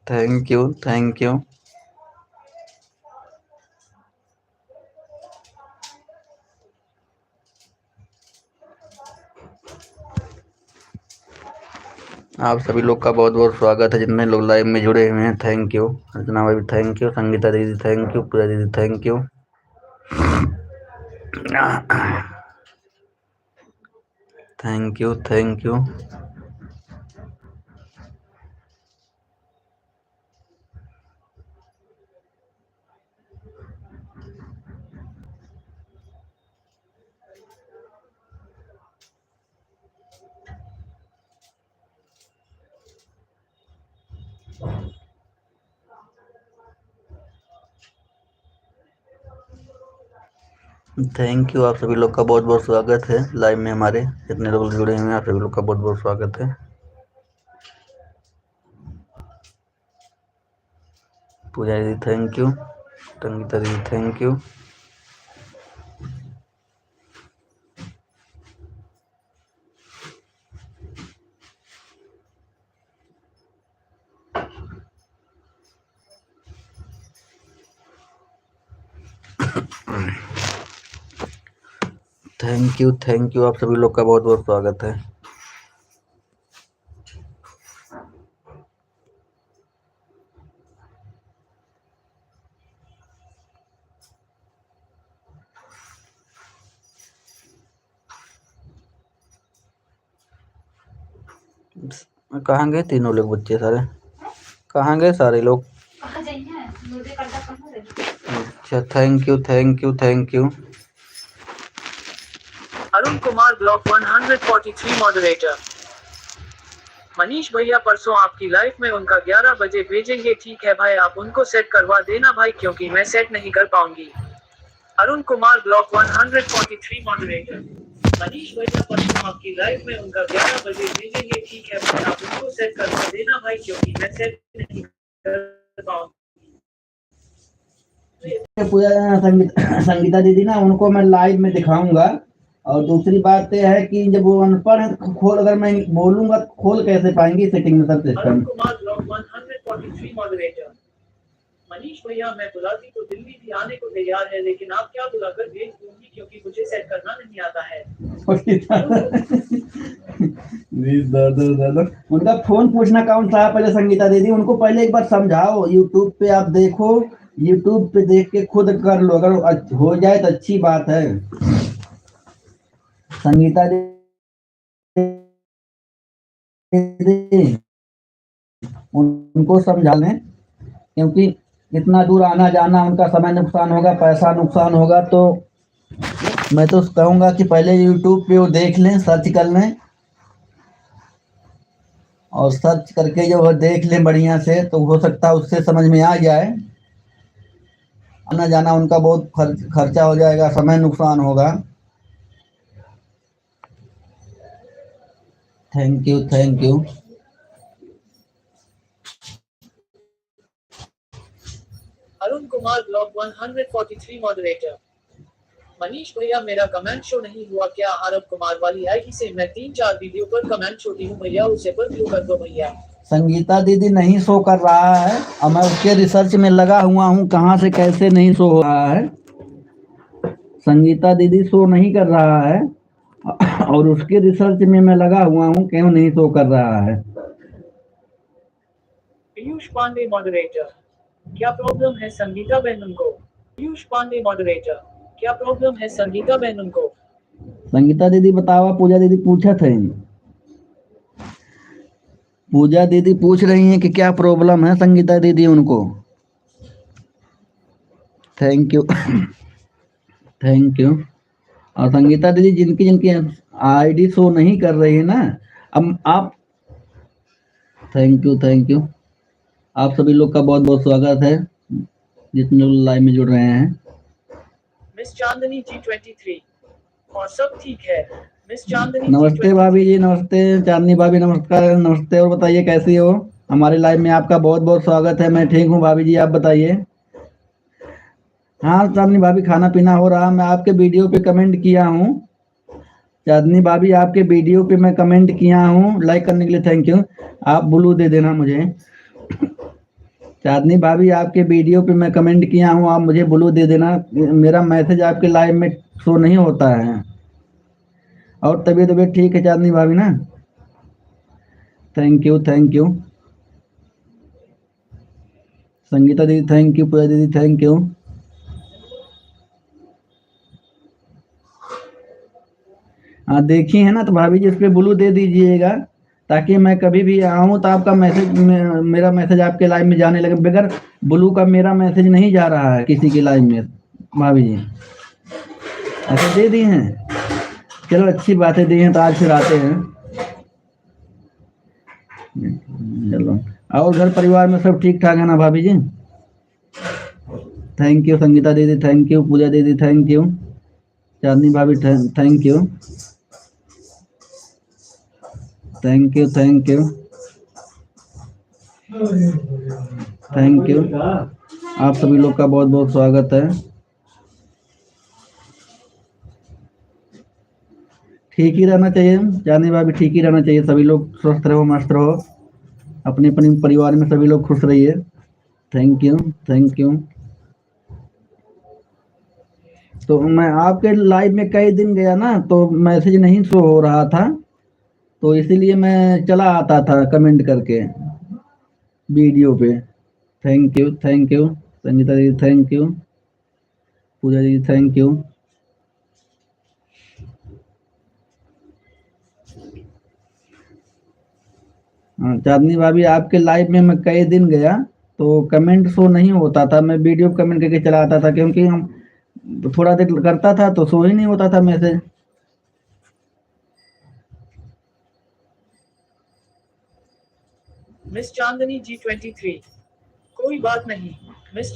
थैंक यू आप सभी लोग का बहुत बहुत स्वागत है, जितने लोग लाइव में जुड़े हुए हैं। थैंक यू अर्चना भाभी, थैंक यू संगीता दीदी, थैंक यू पूजा दीदी, thank you. Thank you. Thank you आप सभी लोग का बहुत बहुत स्वागत है लाइव में, हमारे जितने लोग जुड़े हुए हैं आप सभी लोग का बहुत बहुत स्वागत है। पूजा दीदी थैंक यू, संगीता दीदी थैंक यू। थैंक यू, आप सभी लोग का बहुत बहुत स्वागत है। कहाँ गए तीनों लोग बच्चे सारे, कहाँ गए सारे लोग? अच्छा, thank you. Arun Kumar block 143 moderator. Manish भैया परसों आपकी लाइफ में उनका 11 बजे भेजेंगे, ठीक है भाई, आप उनको सेट करवा देना भाई, क्योंकि मैं सेट नहीं कर पाऊंगी। Arun Kumar block 143 moderator. मनीष भैया परसों आपकी लाइफ में उनका 11 बजे भेजेंगे, ठीक है भाई, आप उनको सेट करवा देना भाई, क्योंकि मैं सेट नहीं कर पाऊंगी। पूजा संगीता दीदी ना, उनको मैं लाइव में दिखाऊंगा। और दूसरी बात यह है कि जब वो अनपढ़ है तो खोल, अगर मैं बोलूंगा तो खोल कैसे पाएंगी सेटिंग में सब system. Arun Kumar block 143 moderator. Manish भैया मैं बुलाती तो दिल्ली भी आने को तैयार है, लेकिन आप क्या बुलाकर भेज दूंगी, क्योंकि मुझे सेट करना नहीं आता है। उनका फोन पूछना कौन सा है पहले संगीता दीदी, उनको पहले एक बार समझाओ। यूट्यूब पे आप देखो, यूट्यूब पे देख के खुद कर लो, अगर हो जाए तो अच्छी बात है। संगीता दीदी उनको समझा लें, क्योंकि इतना दूर आना जाना उनका समय नुकसान होगा, पैसा नुकसान होगा। तो मैं तो कहूँगा कि पहले यूट्यूब पे वो देख लें, सर्च कर लें, और सर्च करके जब वो देख लें बढ़िया से, तो हो सकता है उससे समझ में आ जाए। आना जाना उनका बहुत खर्चा हो जाएगा, समय नुकसान होगा। Thank you. Arun Kumar block 143 moderator. Manish भैया मेरा कमेंट शो नहीं हुआ क्या? अरब कुमार वाली आईडी से मैं 3-4 वीडियो पर कमेंट छोटी हूँ भैया, उसे पर क्लिक कर दो भैया। संगीता दीदी नहीं शो कर रहा है, और मैं उसके रिसर्च में लगा हुआ हूँ, कहाँ से कैसे नहीं शो हो रहा है। संगीता दीदी शो नहीं कर रहा है, और उसके रिसर्च में मैं लगा हुआ हूँ, क्यों नहीं शो कर रहा है। पीयूष पांडे मॉडरेटर। क्या प्रॉब्लम है संगीता बहन को? पीयूष पांडे मॉडरेटर। क्या प्रॉब्लम है संगीता बहन को? संगीता दीदी बताओ, पूजा दीदी पूछा थे, पूजा दीदी पूछ रही हैं कि क्या प्रॉब्लम है संगीता दीदी उनको। Thank you. और संगीता दीदी जिनकी आईडी शो नहीं कर रही है ना, अब आप, थैंक यू। आप सभी लोग का बहुत बहुत स्वागत है, जितने लोग लाइव में जुड़ रहे हैं। मिस चांदनी G23। और सब ठीक है मिस चांदनी। नमस्ते भाभी जी, नमस्ते चांदनी भाभी, नमस्कार, नमस्ते। और बताइए कैसी हो? हमारे लाइव में आपका बहुत बहुत स्वागत है। मैं ठीक हूँ भाभी जी, आप बताइए। हाँ चांदनी भाभी, खाना पीना हो रहा। मैं आपके वीडियो पे कमेंट किया हूँ चांदनी भाभी, आपके वीडियो पे मैं कमेंट किया हूँ। लाइक करने के लिए थैंक यू। आप ब्लू दे देना मुझे। चांदनी भाभी, आपके वीडियो पे मैं कमेंट किया हूँ, आप मुझे ब्लू दे देना। मेरा मैसेज आपके लाइव में शो नहीं होता है। और तबीयत ठीक है चांदनी भाभी ना? Thank you. संगीता दीदी थैंक यू, पूजा दीदी थैंक यू। हाँ देखी है ना, तो भाभी जी इस पे ब्लू दे दीजिएगा, ताकि मैं कभी भी आऊँ तो आपका मैसेज, मेरा मैसेज आपके लाइव में जाने लगे। बगैर ब्लू का मेरा मैसेज नहीं जा रहा है किसी के लाइव में भाभी जी। ऐसे दे दिए हैं, चलो अच्छी बातें दी हैं, तो आज फिर आते हैं। चलो, और घर परिवार में सब ठीक ठाक है ना भाभी जी? थैंक यू संगीता दीदी, थैंक यू पूजा दीदी, थैंक यू चांदनी भाभी, थैंक यू। आप सभी लोग का बहुत बहुत स्वागत है। ठीक ही रहना चाहिए चांदनी भाभी, ठीक ही रहना चाहिए। सभी लोग स्वस्थ रहो, मस्त रहो, अपने अपने परिवार में सभी लोग खुश रहिए। Thank you. तो मैं आपके लाइव में कई दिन गया ना, तो मैसेज नहीं शो हो रहा था, तो इसीलिए मैं चला आता था कमेंट करके वीडियो पे। थैंक यू संगीता दीदी, थैंक यू पूजा दीदी, थैंक यू। हाँ चांदनी भाभी, आपके लाइव में मैं कई दिन गया तो कमेंट शो नहीं होता था, मैं वीडियो कमेंट करके चला आता था, क्योंकि हम थोड़ा देर करता था तो शो ही नहीं होता था मैसेज। मिस चांदनी G23, कोई बात नहीं। मिस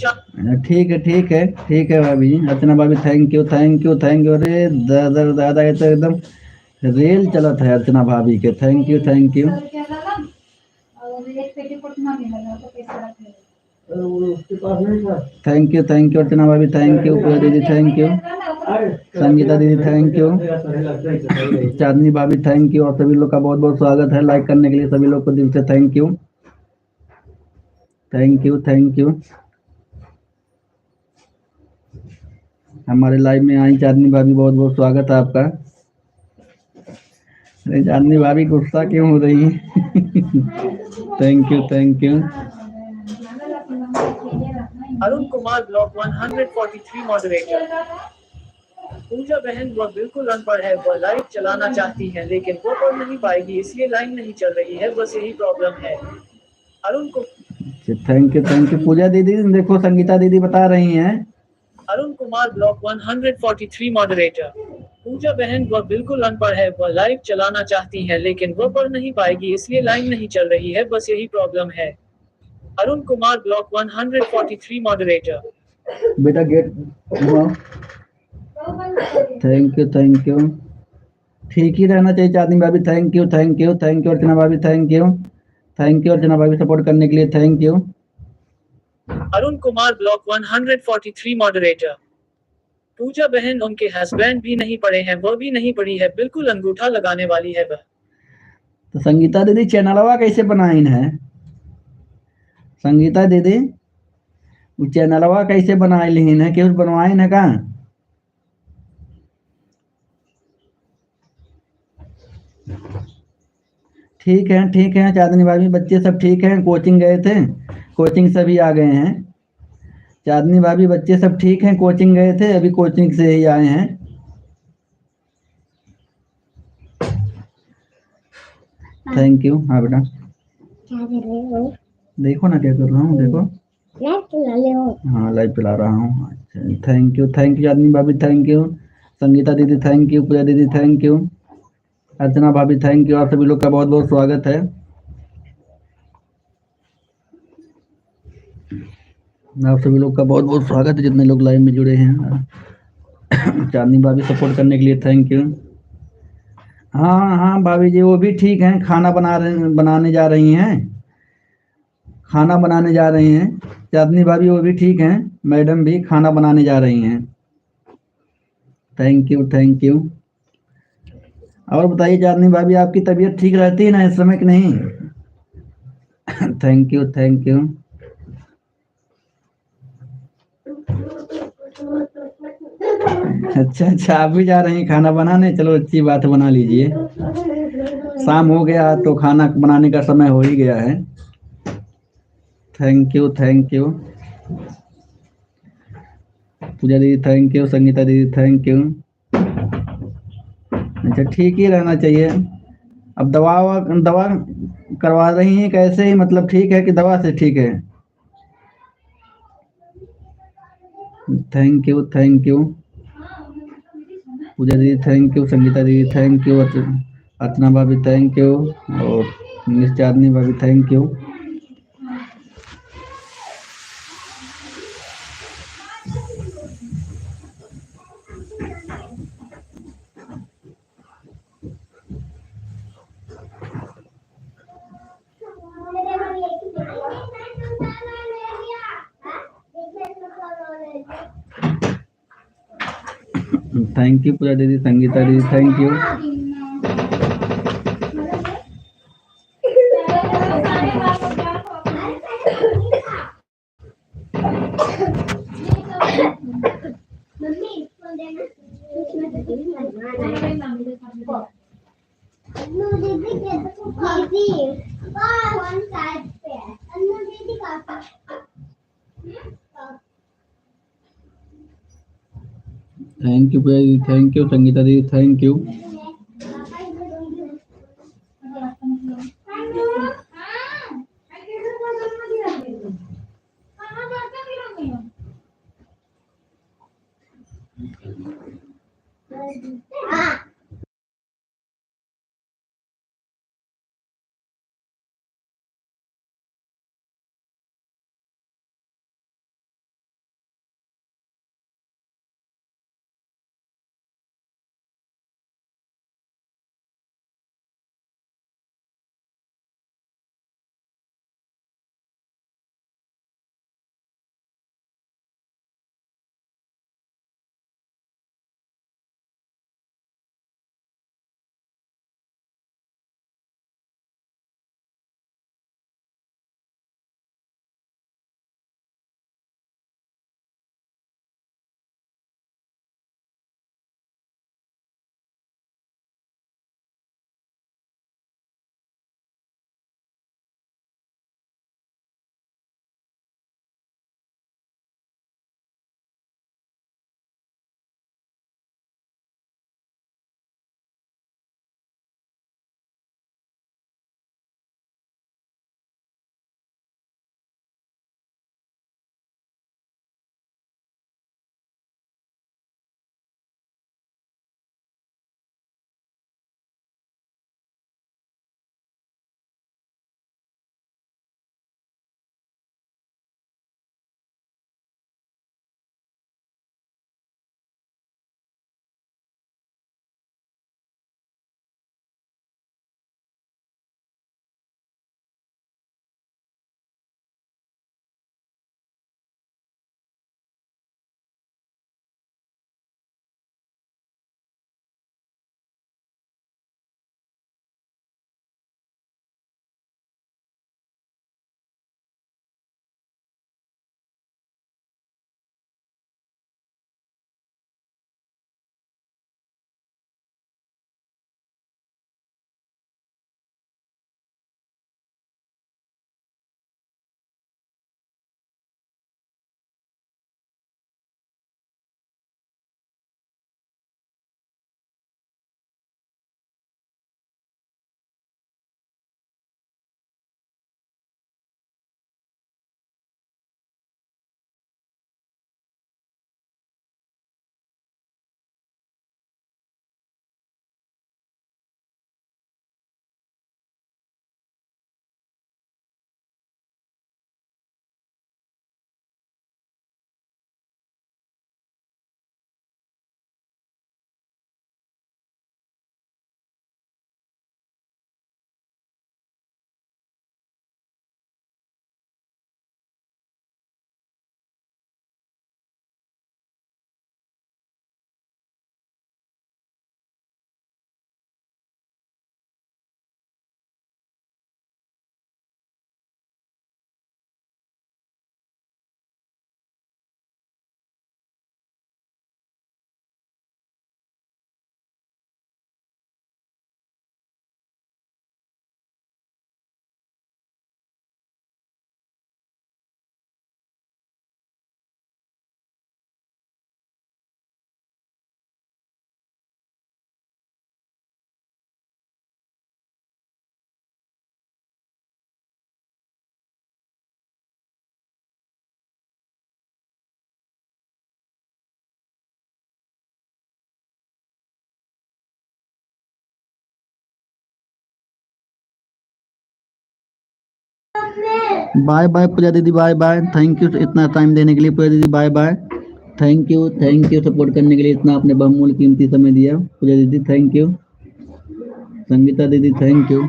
ठीक है भाभी जी। अर्चना भाभी, थैंक यू। अरे दादा ये तो एकदम रेल चलत है अर्चना भाभी के। थैंक यू और एक पेटीकोट ना भी लगा तो पैसा रखे। थैंक यू अर्चना भाभी, थैंक यू पूजा दीदी, थैंक यू संगीता दीदी, थैंक यू चांदनी भाभी, थैंक यू। और सभी लोग का बहुत बहुत स्वागत है। लाइक करने के लिए सभी लोग को दिल से थैंक यू। हमारे लाइव में आई चांदनी भाभी, बहुत बहुत स्वागत है आपका। अरे चांदनी भाभी गुस्सा क्यों हो रही है? Thank you Arun Kumar block 143 moderator. Pooja बहन वो बिल्कुल अनपढ़ है, वो लाइव चलाना चाहती है लेकिन वो पढ़ नहीं पाएगी, इसलिए लाइन नहीं चल रही है, बस यही प्रॉब्लम है। अरुण को थैंक यू पूजा दीदी। देखो संगीता दीदी बता रही हैं। Arun Kumar block 143 moderator. पूजा बहन वो बिल्कुल अनपढ़ है, वो लाइव चलाना चाहती है लेकिन वो पढ़ नहीं पाएगी, इसलिए लाइन नहीं चल रही है, बस यही प्रॉब्लम है। Arun Kumar block 143 moderator. बेटा गेट। थैंक यू ठीक ही रहना चाहिए चांदनी भाभी। थैंक यू अर्चना भाभी, थैंक यू अर्चना भाभी सपोर्ट करने के लिए, thank you. Arun Kumar block 143 moderator. Pooja बहन उनके हस्बैंड भी नहीं पढ़े हैं, वो भी नहीं पढ़ी है, बिल्कुल अंगूठा लगाने वाली है वह। तो संगीता दीदी चैनलवा कैसे बनाई है? संगीता दीदी वो चैनलवा कैसे बनाई लीन है? क्यों बनवाई है का? ठीक है चांदनी भाभी, बच्चे सब ठीक हैं, कोचिंग गए थे, कोचिंग से भी आ गए हैं। चांदनी भाभी बच्चे सब ठीक हैं, कोचिंग गए थे, अभी कोचिंग से ही आए हैं। Thank you. हाँ बेटा देखो ना क्या कर रहा हूँ, देखो हाँ लाइव चला रहा हूँ। अच्छा थैंक यू चांदनी भाभी, थैंक यू संगीता दीदी, थैंक यू पूजा दीदी, थैंक यू अर्चना भाभी, थैंक यू। आप सभी लोग का बहुत बहुत स्वागत है। आप सभी लोग का बहुत बहुत स्वागत है जितने लोग लाइव में जुड़े हैं। चांदनी भाभी सपोर्ट करने के लिए थैंक यू। हाँ भाभी जी वो भी ठीक हैं, खाना बनाने जा रही हैं, चांदनी भाभी वो भी ठीक हैं, मैडम भी खाना बनाने जा रही हैं। थैंक यू और बताइए चांदनी भाभी आपकी तबीयत ठीक रहती है ना इस समय कि नहीं? थैंक यू अच्छा आप भी जा रही हैं खाना बनाने, चलो अच्छी बात, बना लीजिए। शाम हो गया तो खाना बनाने का समय हो ही गया है। थैंक यू पूजा दीदी, थैंक यू संगीता दीदी, थैंक यू। अच्छा ठीक ही रहना चाहिए। अब दवा करवा रही हैं कैसे ही, मतलब ठीक है कि दवा से ठीक है? थैंक यू पूजा दीदी, थैंक यू संगीता दीदी, थैंक यू अर्चना भाभी, थैंक यू और मिस चांदनी भाभी, thank you. Thank you Pooja दीदी, संगीता दीदी, थैंक यू। अन्नू दीदी के तो दीदी कौन साइड पे है अन्नू दीदी का थैंक यू प्रिया दीदी, थैंक यू संगीता दीदी, thank you. Bye bye Pooja दीदी, बाय बाय, थैंक यू इतना टाइम देने के लिए पूजा दीदी, bye bye. Thank you support करने के लिए, इतना आपने बहुमूल्य कीमती समय दिया पूजा दीदी, थैंक यू। संगीता दीदी thank you.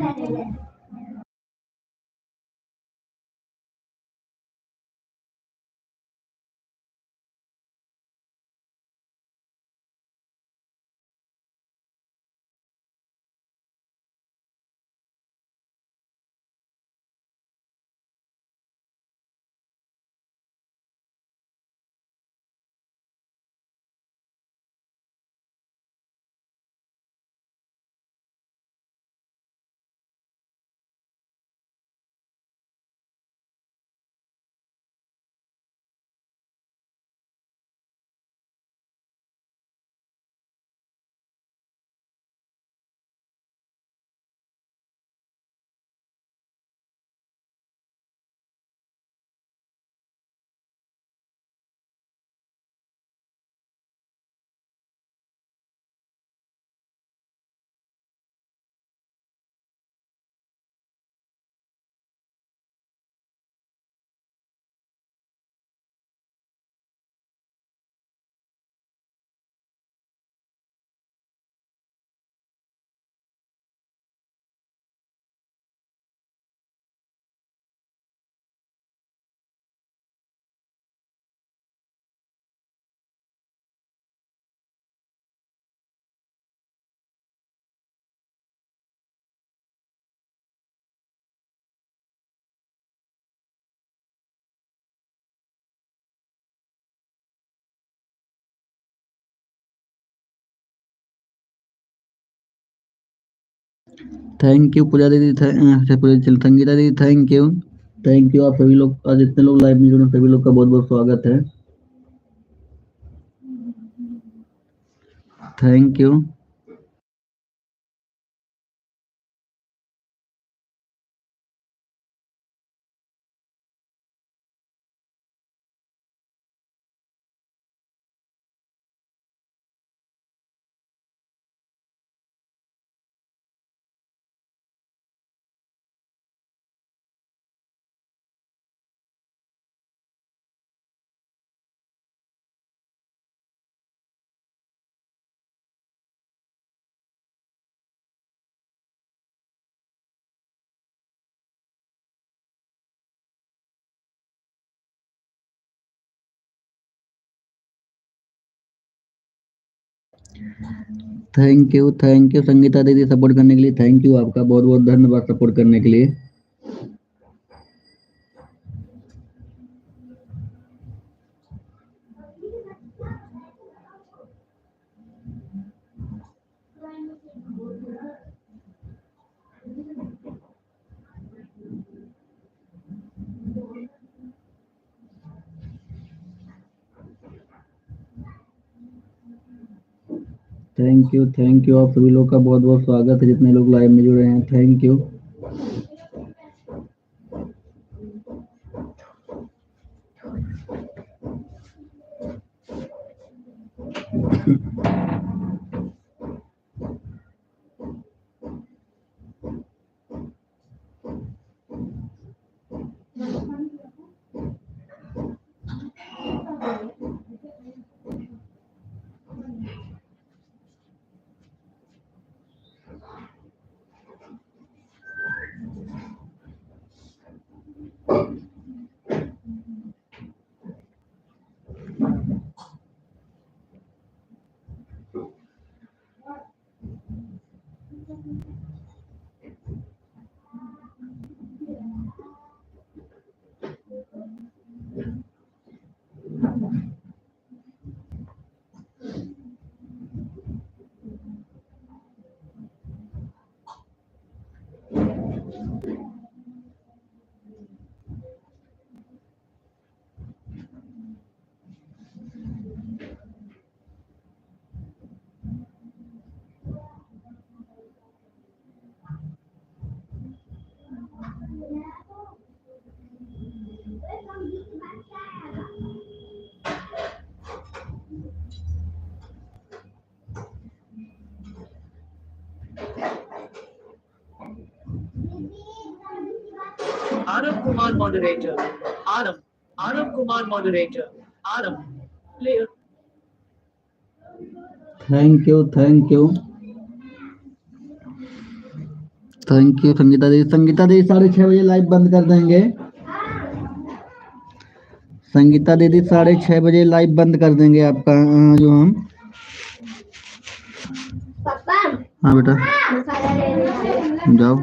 Thank you Pooja दीदी, संगीता दीदी थैंक यू। थैंक यू आप सभी लोग, आज जितने लोग लाइव में जुड़े सभी लोग का बहुत बहुत स्वागत है। Thank you. Thank you Sangeeta दीदी सपोर्ट करने के लिए, थैंक यू आपका बहुत बहुत धन्यवाद सपोर्ट करने के लिए। थैंक यू आप सभी लोग का बहुत बहुत स्वागत है, जितने लोग लाइव में जुड़े हैं thank you. Arab Kumar moderator. Arab Kumar moderator. Arab player. Thank you Sangeeta दीदी 6:30 बजे लाइव बंद कर देंगे। संगीता दीदी 6:30 बजे लाइव बंद कर देंगे आपका जो हम। पापा हाँ बेटा जाओ।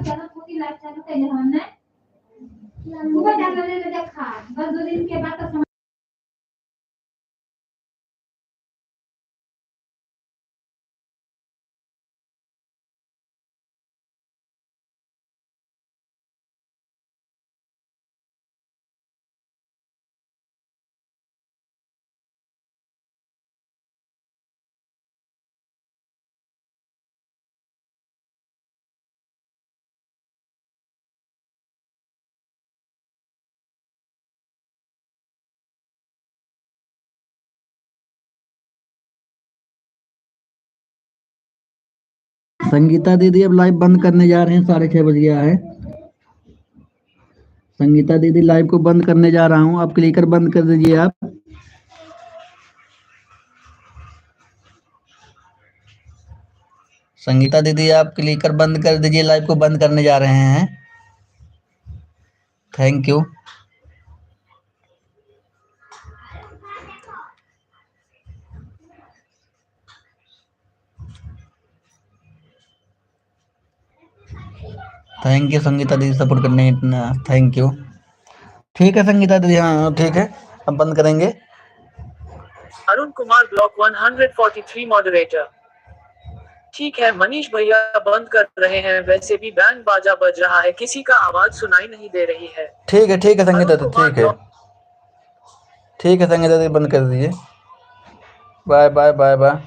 बस 2 दिन के बाद तो संगीता दीदी अब लाइव बंद करने जा रहे हैं, 6:30 बज गया है। संगीता दीदी लाइव को बंद करने जा रहा हूँ, आप क्लिक कर बंद कर दीजिए आप। संगीता दीदी आप क्लिक कर बंद कर दीजिए, लाइव को बंद करने जा रहे हैं। Thank you. Thank you Sangeeta दीदी सपोर्ट करने इतना, थैंक यू। ठीक है संगीता दीदी, हाँ ठीक है अब बंद करेंगे। Arun Kumar block 143 moderator. ठीक है मनीष भैया बंद कर रहे हैं, वैसे भी बैंड बाजा बज रहा है, किसी का आवाज सुनाई नहीं दे रही है। ठीक है संगीता अरुण दी, कुमार ठीक है संगीता दी, बंद कर दीजिए। Bye bye bye bye.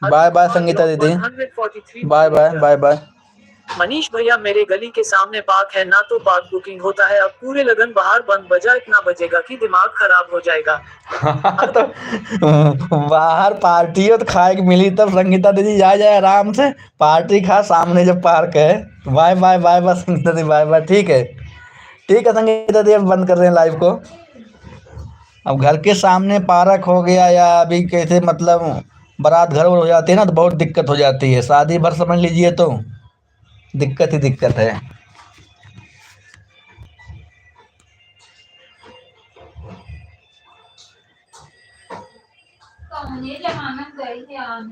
Bye bye Sangeeta दीदी, 143 bye bye bye bye. Manish भैया मेरे गली के सामने पार्क है ना, तो पार्क बुकिंग होता है, अब पूरे लगन बाहर बंद बजा इतना बजेगा कि दिमाग खराब हो जाएगा। तो बाहर पार्टी हो तो खाए की मिली, तब संगीता दीदी जाए आराम से पार्टी खा, सामने जब पार्क है। Bye bye bye bye Sangeeta दीदी, बाय बाय। ठीक है संगीता दीदी, अब बंद कर रहे हैं लाइव को। अब घर के सामने पार्क हो गया या अभी कैसे मतलब बारात घर हो जाती है ना, तो बहुत दिक्कत हो जाती है। शादी भर समझ लीजिए तो दिक्कत ही दिक्कत है। तो ये जमाना गई है।